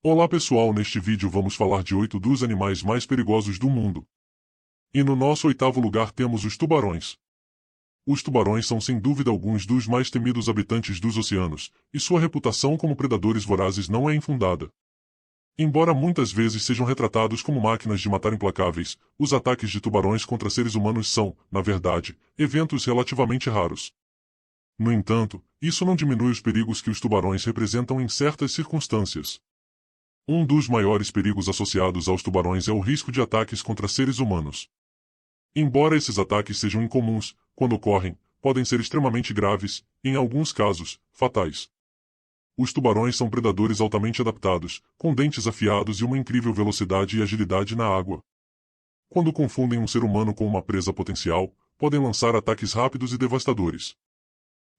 Olá pessoal, neste vídeo vamos falar de 8 dos animais mais perigosos do mundo. E no nosso oitavo lugar temos os tubarões. Os tubarões são sem dúvida alguns dos mais temidos habitantes dos oceanos, e sua reputação como predadores vorazes não é infundada. Embora muitas vezes sejam retratados como máquinas de matar implacáveis, os ataques de tubarões contra seres humanos são, na verdade, eventos relativamente raros. No entanto, isso não diminui os perigos que os tubarões representam em certas circunstâncias. Um dos maiores perigos associados aos tubarões é o risco de ataques contra seres humanos. Embora esses ataques sejam incomuns, quando ocorrem, podem ser extremamente graves, e em alguns casos, fatais. Os tubarões são predadores altamente adaptados, com dentes afiados e uma incrível velocidade e agilidade na água. Quando confundem um ser humano com uma presa potencial, podem lançar ataques rápidos e devastadores.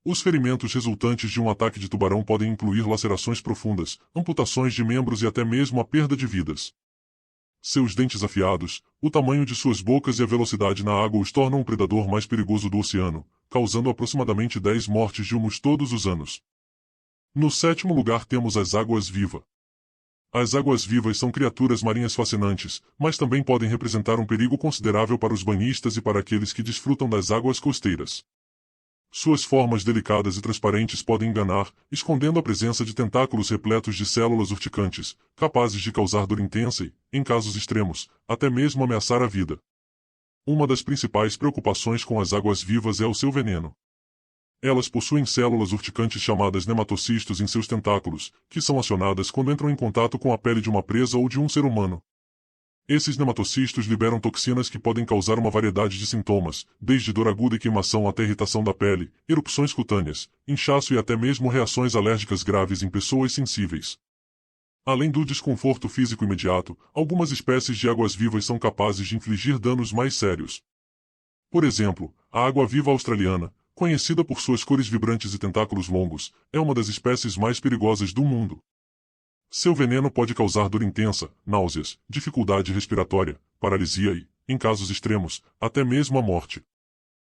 Os ferimentos resultantes de um ataque de tubarão podem incluir lacerações profundas, amputações de membros e até mesmo a perda de vidas. Seus dentes afiados, o tamanho de suas bocas e a velocidade na água os tornam o predador mais perigoso do oceano, causando aproximadamente 10 mortes de humanos todos os anos. No sétimo lugar temos as águas-viva. As águas-vivas são criaturas marinhas fascinantes, mas também podem representar um perigo considerável para os banhistas e para aqueles que desfrutam das águas costeiras. Suas formas delicadas e transparentes podem enganar, escondendo a presença de tentáculos repletos de células urticantes, capazes de causar dor intensa e, em casos extremos, até mesmo ameaçar a vida. Uma das principais preocupações com as águas-vivas é o seu veneno. Elas possuem células urticantes chamadas nematocistos em seus tentáculos, que são acionadas quando entram em contato com a pele de uma presa ou de um ser humano. Esses nematocistos liberam toxinas que podem causar uma variedade de sintomas, desde dor aguda e queimação até irritação da pele, erupções cutâneas, inchaço e até mesmo reações alérgicas graves em pessoas sensíveis. Além do desconforto físico imediato, algumas espécies de águas-vivas são capazes de infligir danos mais sérios. Por exemplo, a água-viva australiana, conhecida por suas cores vibrantes e tentáculos longos, é uma das espécies mais perigosas do mundo. Seu veneno pode causar dor intensa, náuseas, dificuldade respiratória, paralisia e, em casos extremos, até mesmo a morte.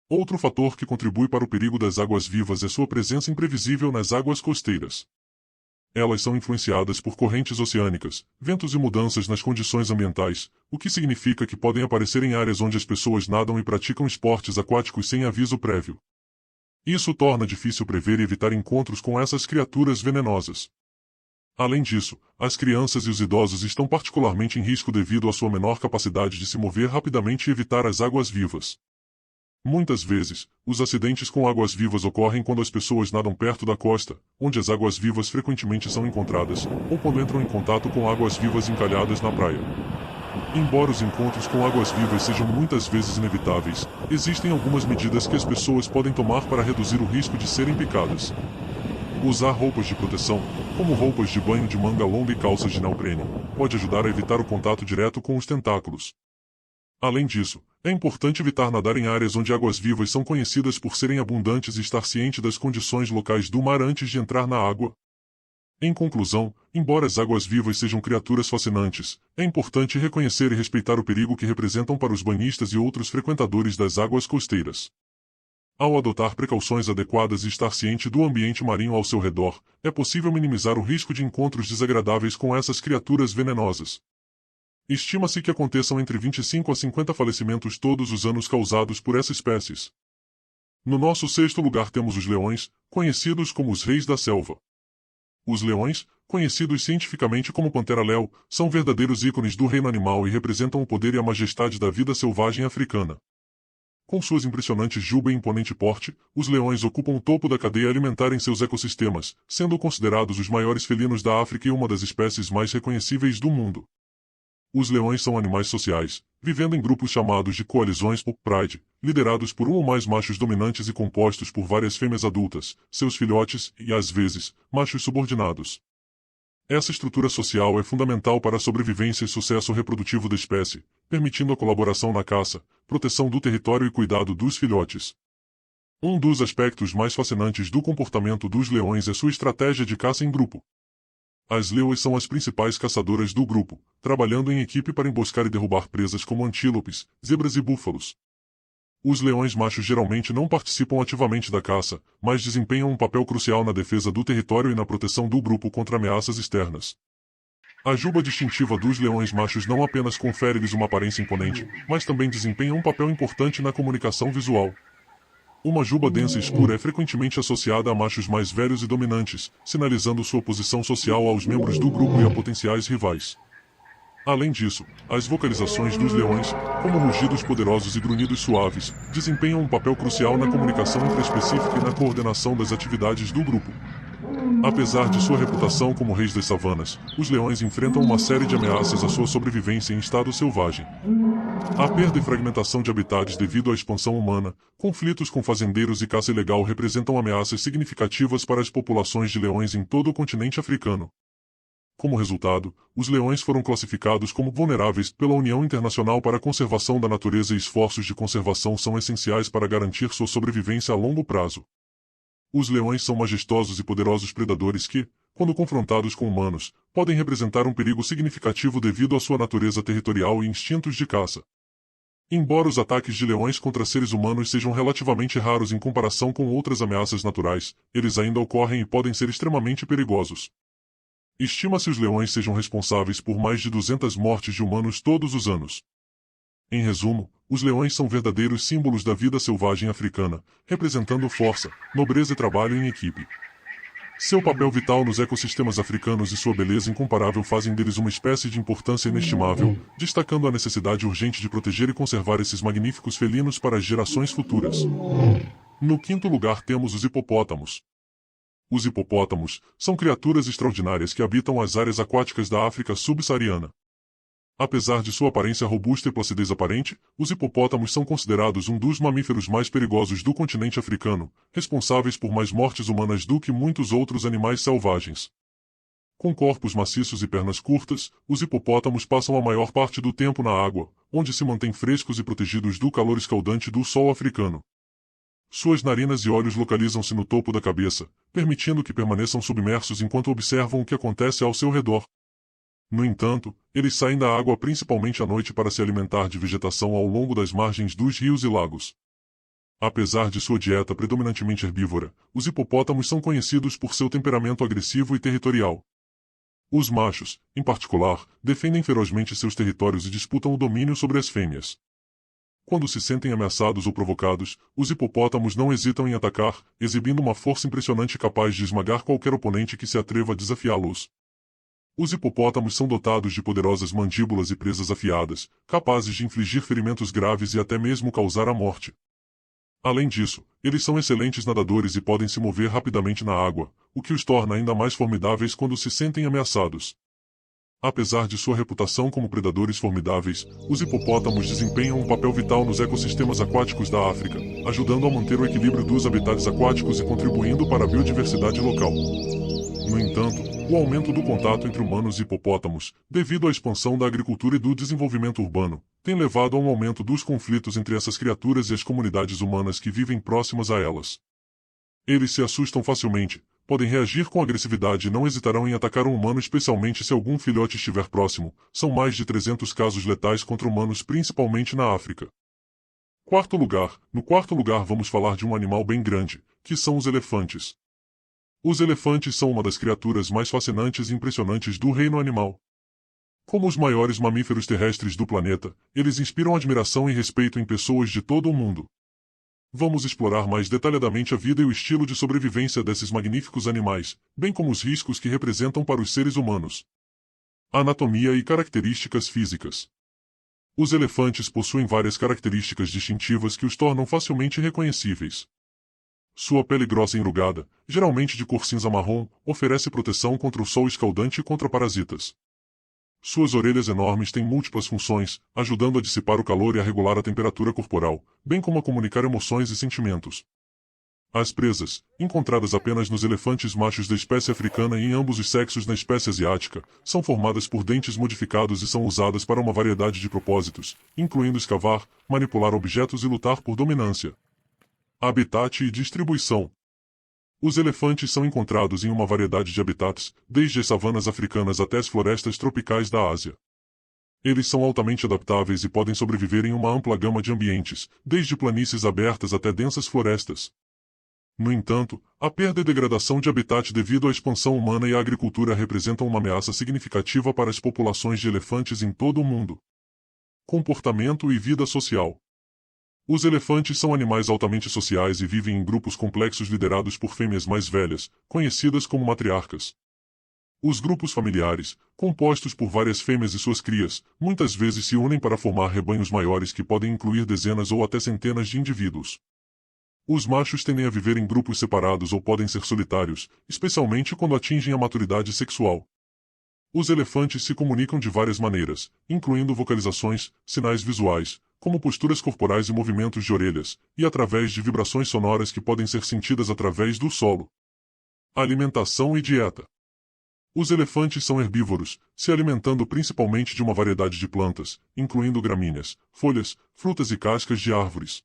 Outro fator que contribui para o perigo das águas-vivas é sua presença imprevisível nas águas costeiras. Elas são influenciadas por correntes oceânicas, ventos e mudanças nas condições ambientais, o que significa que podem aparecer em áreas onde as pessoas nadam e praticam esportes aquáticos sem aviso prévio. Isso torna difícil prever e evitar encontros com essas criaturas venenosas. Além disso, as crianças e os idosos estão particularmente em risco devido à sua menor capacidade de se mover rapidamente e evitar as águas-vivas. Muitas vezes, os acidentes com águas-vivas ocorrem quando as pessoas nadam perto da costa, onde as águas-vivas frequentemente são encontradas, ou quando entram em contato com águas-vivas encalhadas na praia. Embora os encontros com águas-vivas sejam muitas vezes inevitáveis, existem algumas medidas que as pessoas podem tomar para reduzir o risco de serem picadas. Usar roupas de proteção, como roupas de banho de manga longa e calças de neoprene, pode ajudar a evitar o contato direto com os tentáculos. Além disso, é importante evitar nadar em áreas onde águas-vivas são conhecidas por serem abundantes e estar ciente das condições locais do mar antes de entrar na água. Em conclusão, embora as águas-vivas sejam criaturas fascinantes, é importante reconhecer e respeitar o perigo que representam para os banhistas e outros frequentadores das águas costeiras. Ao adotar precauções adequadas e estar ciente do ambiente marinho ao seu redor, é possível minimizar o risco de encontros desagradáveis com essas criaturas venenosas. Estima-se que aconteçam entre 25 a 50 falecimentos todos os anos causados por essas espécies. No nosso sexto lugar temos os leões, conhecidos como os reis da selva. Os leões, conhecidos cientificamente como Panthera leo, são verdadeiros ícones do reino animal e representam o poder e a majestade da vida selvagem africana. Com suas impressionantes juba e imponente porte, os leões ocupam o topo da cadeia alimentar em seus ecossistemas, sendo considerados os maiores felinos da África e uma das espécies mais reconhecíveis do mundo. Os leões são animais sociais, vivendo em grupos chamados de coalizões ou pride, liderados por um ou mais machos dominantes e compostos por várias fêmeas adultas, seus filhotes e, às vezes, machos subordinados. Essa estrutura social é fundamental para a sobrevivência e sucesso reprodutivo da espécie, permitindo a colaboração na caça, proteção do território e cuidado dos filhotes. Um dos aspectos mais fascinantes do comportamento dos leões é sua estratégia de caça em grupo. As leoas são as principais caçadoras do grupo, trabalhando em equipe para emboscar e derrubar presas como antílopes, zebras e búfalos. Os leões machos geralmente não participam ativamente da caça, mas desempenham um papel crucial na defesa do território e na proteção do grupo contra ameaças externas. A juba distintiva dos leões machos não apenas confere-lhes uma aparência imponente, mas também desempenha um papel importante na comunicação visual. Uma juba densa e escura é frequentemente associada a machos mais velhos e dominantes, sinalizando sua posição social aos membros do grupo e a potenciais rivais. Além disso, as vocalizações dos leões, como rugidos poderosos e grunhidos suaves, desempenham um papel crucial na comunicação intraespecífica e na coordenação das atividades do grupo. Apesar de sua reputação como reis das savanas, os leões enfrentam uma série de ameaças à sua sobrevivência em estado selvagem. A perda e fragmentação de habitats devido à expansão humana, conflitos com fazendeiros e caça ilegal representam ameaças significativas para as populações de leões em todo o continente africano. Como resultado, os leões foram classificados como vulneráveis pela União Internacional para a Conservação da Natureza e esforços de conservação são essenciais para garantir sua sobrevivência a longo prazo. Os leões são majestosos e poderosos predadores que, quando confrontados com humanos, podem representar um perigo significativo devido à sua natureza territorial e instintos de caça. Embora os ataques de leões contra seres humanos sejam relativamente raros em comparação com outras ameaças naturais, eles ainda ocorrem e podem ser extremamente perigosos. Estima-se os leões sejam responsáveis por mais de 200 mortes de humanos todos os anos. Em resumo, os leões são verdadeiros símbolos da vida selvagem africana, representando força, nobreza e trabalho em equipe. Seu papel vital nos ecossistemas africanos e sua beleza incomparável fazem deles uma espécie de importância inestimável, destacando a necessidade urgente de proteger e conservar esses magníficos felinos para as gerações futuras. No quinto lugar temos os hipopótamos. Os hipopótamos são criaturas extraordinárias que habitam as áreas aquáticas da África subsaariana. Apesar de sua aparência robusta e placidez aparente, os hipopótamos são considerados um dos mamíferos mais perigosos do continente africano, responsáveis por mais mortes humanas do que muitos outros animais selvagens. Com corpos maciços e pernas curtas, os hipopótamos passam a maior parte do tempo na água, onde se mantêm frescos e protegidos do calor escaldante do sol africano. Suas narinas e olhos localizam-se no topo da cabeça, permitindo que permaneçam submersos enquanto observam o que acontece ao seu redor. No entanto, eles saem da água principalmente à noite para se alimentar de vegetação ao longo das margens dos rios e lagos. Apesar de sua dieta predominantemente herbívora, os hipopótamos são conhecidos por seu temperamento agressivo e territorial. Os machos, em particular, defendem ferozmente seus territórios e disputam o domínio sobre as fêmeas. Quando se sentem ameaçados ou provocados, os hipopótamos não hesitam em atacar, exibindo uma força impressionante capaz de esmagar qualquer oponente que se atreva a desafiá-los. Os hipopótamos são dotados de poderosas mandíbulas e presas afiadas, capazes de infligir ferimentos graves e até mesmo causar a morte. Além disso, eles são excelentes nadadores e podem se mover rapidamente na água, o que os torna ainda mais formidáveis quando se sentem ameaçados. Apesar de sua reputação como predadores formidáveis, os hipopótamos desempenham um papel vital nos ecossistemas aquáticos da África, ajudando a manter o equilíbrio dos habitats aquáticos e contribuindo para a biodiversidade local. No entanto, o aumento do contato entre humanos e hipopótamos, devido à expansão da agricultura e do desenvolvimento urbano, tem levado a um aumento dos conflitos entre essas criaturas e as comunidades humanas que vivem próximas a elas. Eles se assustam facilmente, podem reagir com agressividade e não hesitarão em atacar um humano, especialmente se algum filhote estiver próximo. São mais de 300 casos letais contra humanos, principalmente na África. No quarto lugar vamos falar de um animal bem grande, que são os elefantes. Os elefantes são uma das criaturas mais fascinantes e impressionantes do reino animal. Como os maiores mamíferos terrestres do planeta, eles inspiram admiração e respeito em pessoas de todo o mundo. Vamos explorar mais detalhadamente a vida e o estilo de sobrevivência desses magníficos animais, bem como os riscos que representam para os seres humanos. Anatomia e características físicas. Os elefantes possuem várias características distintivas que os tornam facilmente reconhecíveis. Sua pele grossa e enrugada, geralmente de cor cinza-marrom, oferece proteção contra o sol escaldante e contra parasitas. Suas orelhas enormes têm múltiplas funções, ajudando a dissipar o calor e a regular a temperatura corporal, bem como a comunicar emoções e sentimentos. As presas, encontradas apenas nos elefantes machos da espécie africana e em ambos os sexos na espécie asiática, são formadas por dentes modificados e são usadas para uma variedade de propósitos, incluindo escavar, manipular objetos e lutar por dominância. Habitat e distribuição. Os elefantes são encontrados em uma variedade de habitats, desde as savanas africanas até as florestas tropicais da Ásia. Eles são altamente adaptáveis e podem sobreviver em uma ampla gama de ambientes, desde planícies abertas até densas florestas. No entanto, a perda e degradação de habitat devido à expansão humana e à agricultura representam uma ameaça significativa para as populações de elefantes em todo o mundo. Comportamento e vida social. Os elefantes são animais altamente sociais e vivem em grupos complexos liderados por fêmeas mais velhas, conhecidas como matriarcas. Os grupos familiares, compostos por várias fêmeas e suas crias, muitas vezes se unem para formar rebanhos maiores que podem incluir dezenas ou até centenas de indivíduos. Os machos tendem a viver em grupos separados ou podem ser solitários, especialmente quando atingem a maturidade sexual. Os elefantes se comunicam de várias maneiras, incluindo vocalizações, sinais visuais, como posturas corporais e movimentos de orelhas, e através de vibrações sonoras que podem ser sentidas através do solo. Alimentação e dieta. Os elefantes são herbívoros, se alimentando principalmente de uma variedade de plantas, incluindo gramíneas, folhas, frutas e cascas de árvores.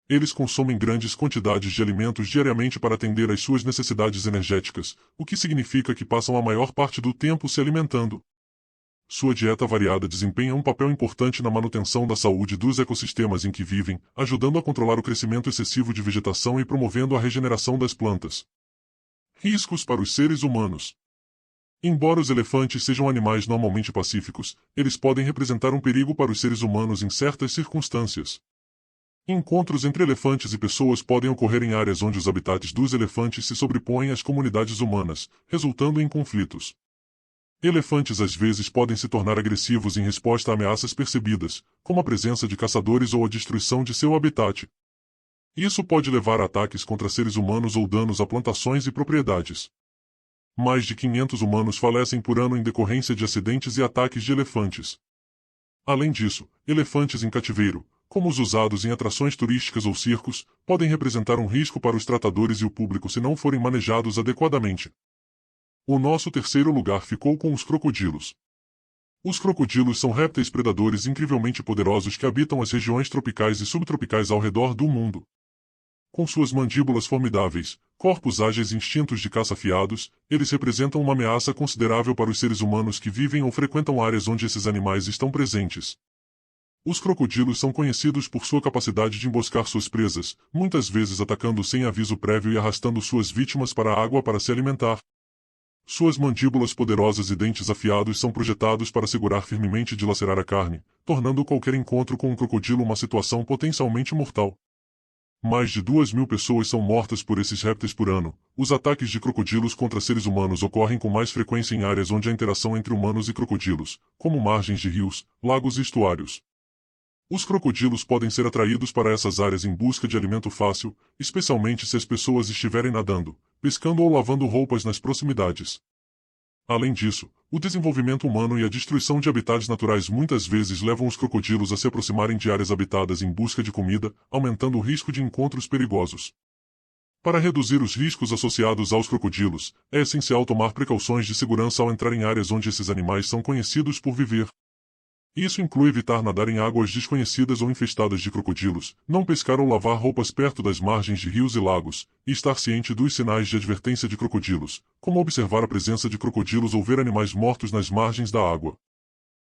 Eles consomem grandes quantidades de alimentos diariamente para atender às suas necessidades energéticas, o que significa que passam a maior parte do tempo se alimentando. Sua dieta variada desempenha um papel importante na manutenção da saúde dos ecossistemas em que vivem, ajudando a controlar o crescimento excessivo de vegetação e promovendo a regeneração das plantas. Riscos para os seres humanos. Embora os elefantes sejam animais normalmente pacíficos, eles podem representar um perigo para os seres humanos em certas circunstâncias. Encontros entre elefantes e pessoas podem ocorrer em áreas onde os habitats dos elefantes se sobrepõem às comunidades humanas, resultando em conflitos. Elefantes às vezes podem se tornar agressivos em resposta a ameaças percebidas, como a presença de caçadores ou a destruição de seu habitat. Isso pode levar a ataques contra seres humanos ou danos a plantações e propriedades. Mais de 500 humanos falecem por ano em decorrência de acidentes e ataques de elefantes. Além disso, elefantes em cativeiro, como os usados em atrações turísticas ou circos, podem representar um risco para os tratadores e o público se não forem manejados adequadamente. O nosso terceiro lugar ficou com os crocodilos. Os crocodilos são répteis predadores incrivelmente poderosos que habitam as regiões tropicais e subtropicais ao redor do mundo. Com suas mandíbulas formidáveis, corpos ágeis e instintos de caça afiados, eles representam uma ameaça considerável para os seres humanos que vivem ou frequentam áreas onde esses animais estão presentes. Os crocodilos são conhecidos por sua capacidade de emboscar suas presas, muitas vezes atacando sem aviso prévio e arrastando suas vítimas para a água para se alimentar. Suas mandíbulas poderosas e dentes afiados são projetados para segurar firmemente e dilacerar a carne, tornando qualquer encontro com um crocodilo uma situação potencialmente mortal. Mais de 2.000 pessoas são mortas por esses répteis por ano. Os ataques de crocodilos contra seres humanos ocorrem com mais frequência em áreas onde há interação entre humanos e crocodilos, como margens de rios, lagos e estuários. Os crocodilos podem ser atraídos para essas áreas em busca de alimento fácil, especialmente se as pessoas estiverem nadando, pescando ou lavando roupas nas proximidades. Além disso, o desenvolvimento humano e a destruição de habitats naturais muitas vezes levam os crocodilos a se aproximarem de áreas habitadas em busca de comida, aumentando o risco de encontros perigosos. Para reduzir os riscos associados aos crocodilos, é essencial tomar precauções de segurança ao entrar em áreas onde esses animais são conhecidos por viver. Isso inclui evitar nadar em águas desconhecidas ou infestadas de crocodilos, não pescar ou lavar roupas perto das margens de rios e lagos, e estar ciente dos sinais de advertência de crocodilos, como observar a presença de crocodilos ou ver animais mortos nas margens da água.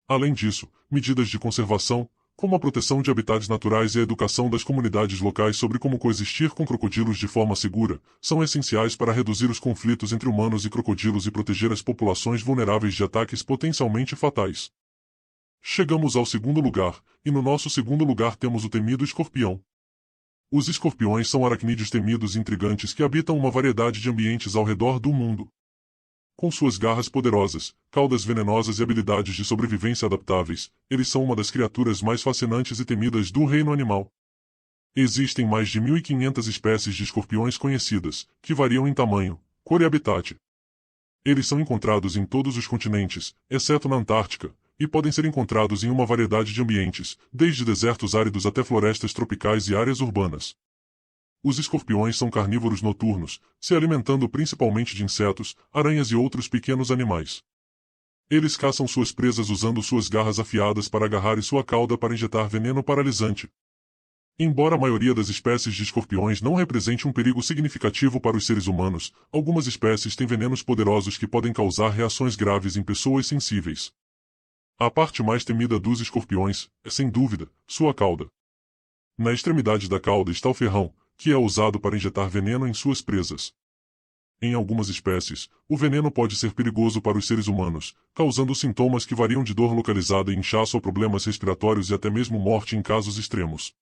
Além disso, medidas de conservação, como a proteção de habitats naturais e a educação das comunidades locais sobre como coexistir com crocodilos de forma segura, são essenciais para reduzir os conflitos entre humanos e crocodilos e proteger as populações vulneráveis de ataques potencialmente fatais. Chegamos ao segundo lugar, e no nosso segundo lugar temos o temido escorpião. Os escorpiões são aracnídeos temidos e intrigantes que habitam uma variedade de ambientes ao redor do mundo. Com suas garras poderosas, caudas venenosas e habilidades de sobrevivência adaptáveis, eles são uma das criaturas mais fascinantes e temidas do reino animal. Existem mais de 1.500 espécies de escorpiões conhecidas, que variam em tamanho, cor e habitat. Eles são encontrados em todos os continentes, exceto na Antártica, e podem ser encontrados em uma variedade de ambientes, desde desertos áridos até florestas tropicais e áreas urbanas. Os escorpiões são carnívoros noturnos, se alimentando principalmente de insetos, aranhas e outros pequenos animais. Eles caçam suas presas usando suas garras afiadas para agarrar e sua cauda para injetar veneno paralisante. Embora a maioria das espécies de escorpiões não represente um perigo significativo para os seres humanos, algumas espécies têm venenos poderosos que podem causar reações graves em pessoas sensíveis. A parte mais temida dos escorpiões é, sem dúvida, sua cauda. Na extremidade da cauda está o ferrão, que é usado para injetar veneno em suas presas. Em algumas espécies, o veneno pode ser perigoso para os seres humanos, causando sintomas que variam de dor localizada e inchaço a problemas respiratórios e até mesmo morte em casos extremos.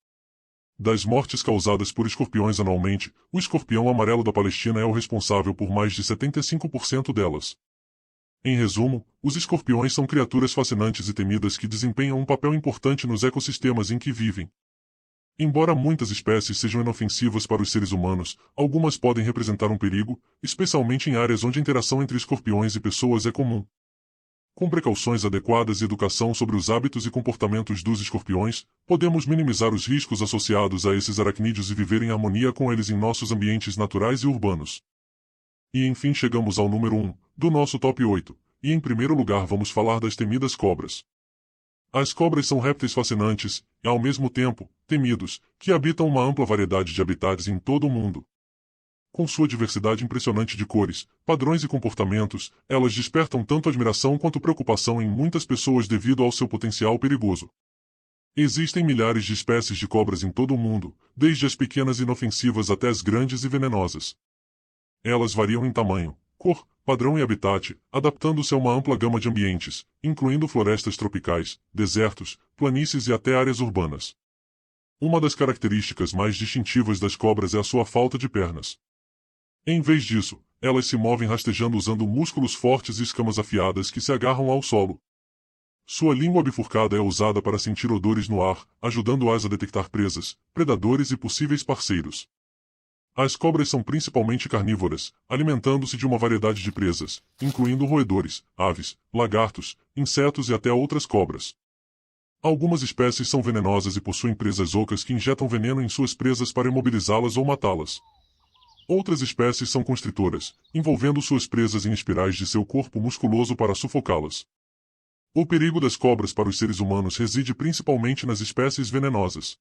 Das mortes causadas por escorpiões anualmente, o escorpião amarelo da Palestina é o responsável por mais de 75% delas. Em resumo, os escorpiões são criaturas fascinantes e temidas que desempenham um papel importante nos ecossistemas em que vivem. Embora muitas espécies sejam inofensivas para os seres humanos, algumas podem representar um perigo, especialmente em áreas onde a interação entre escorpiões e pessoas é comum. Com precauções adequadas e educação sobre os hábitos e comportamentos dos escorpiões, podemos minimizar os riscos associados a esses aracnídeos e viver em harmonia com eles em nossos ambientes naturais e urbanos. E enfim chegamos ao número 1, do nosso top 8, e em primeiro lugar vamos falar das temidas cobras. As cobras são répteis fascinantes, e ao mesmo tempo, temidos, que habitam uma ampla variedade de habitats em todo o mundo. Com sua diversidade impressionante de cores, padrões e comportamentos, elas despertam tanto admiração quanto preocupação em muitas pessoas devido ao seu potencial perigoso. Existem milhares de espécies de cobras em todo o mundo, desde as pequenas e inofensivas até as grandes e venenosas. Elas variam em tamanho, cor, padrão e habitat, adaptando-se a uma ampla gama de ambientes, incluindo florestas tropicais, desertos, planícies e até áreas urbanas. Uma das características mais distintivas das cobras é a sua falta de pernas. Em vez disso, elas se movem rastejando usando músculos fortes e escamas afiadas que se agarram ao solo. Sua língua bifurcada é usada para sentir odores no ar, ajudando-as a detectar presas, predadores e possíveis parceiros. As cobras são principalmente carnívoras, alimentando-se de uma variedade de presas, incluindo roedores, aves, lagartos, insetos e até outras cobras. Algumas espécies são venenosas e possuem presas ocas que injetam veneno em suas presas para imobilizá-las ou matá-las. Outras espécies são constritoras, envolvendo suas presas em espirais de seu corpo musculoso para sufocá-las. O perigo das cobras para os seres humanos reside principalmente nas espécies venenosas.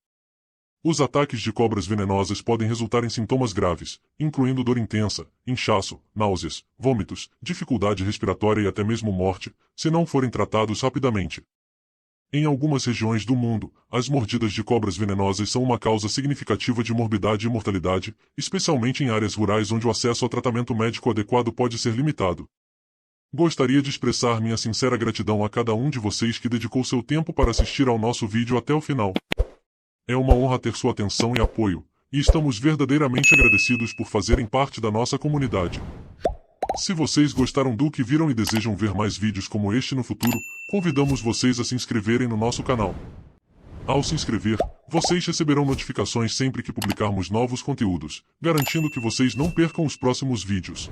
Os ataques de cobras venenosas podem resultar em sintomas graves, incluindo dor intensa, inchaço, náuseas, vômitos, dificuldade respiratória e até mesmo morte, se não forem tratados rapidamente. Em algumas regiões do mundo, as mordidas de cobras venenosas são uma causa significativa de morbidade e mortalidade, especialmente em áreas rurais onde o acesso ao tratamento médico adequado pode ser limitado. Gostaria de expressar minha sincera gratidão a cada um de vocês que dedicou seu tempo para assistir ao nosso vídeo até o final. É uma honra ter sua atenção e apoio, e estamos verdadeiramente agradecidos por fazerem parte da nossa comunidade. Se vocês gostaram do que viram e desejam ver mais vídeos como este no futuro, convidamos vocês a se inscreverem no nosso canal. Ao se inscrever, vocês receberão notificações sempre que publicarmos novos conteúdos, garantindo que vocês não percam os próximos vídeos.